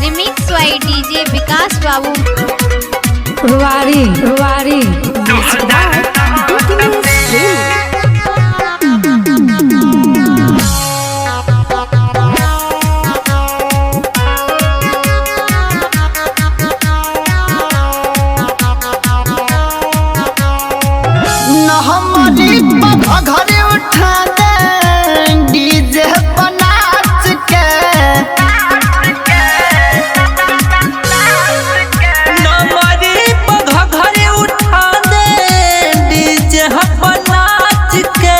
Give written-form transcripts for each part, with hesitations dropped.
Remix by DJ विकास बाबू रुवारी रुवारी घरे उठा दे डीजे पर नाच के नमरी पघ घरे उठा दे डीजे पर नाच के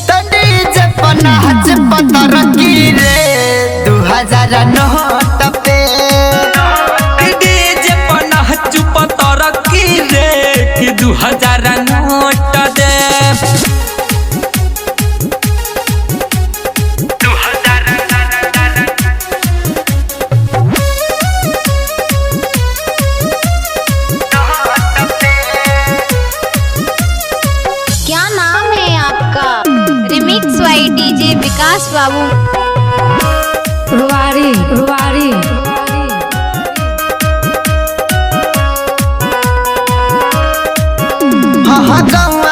तो डीजे पर नाच पतर की रे 2009 पे डीजे पर नाच पतर की रे कि 2009 दे क्या नाम है आपका? रिमिक्स वाई डीजे विकास बाबू रुवारी रुवारी हाँ गाँव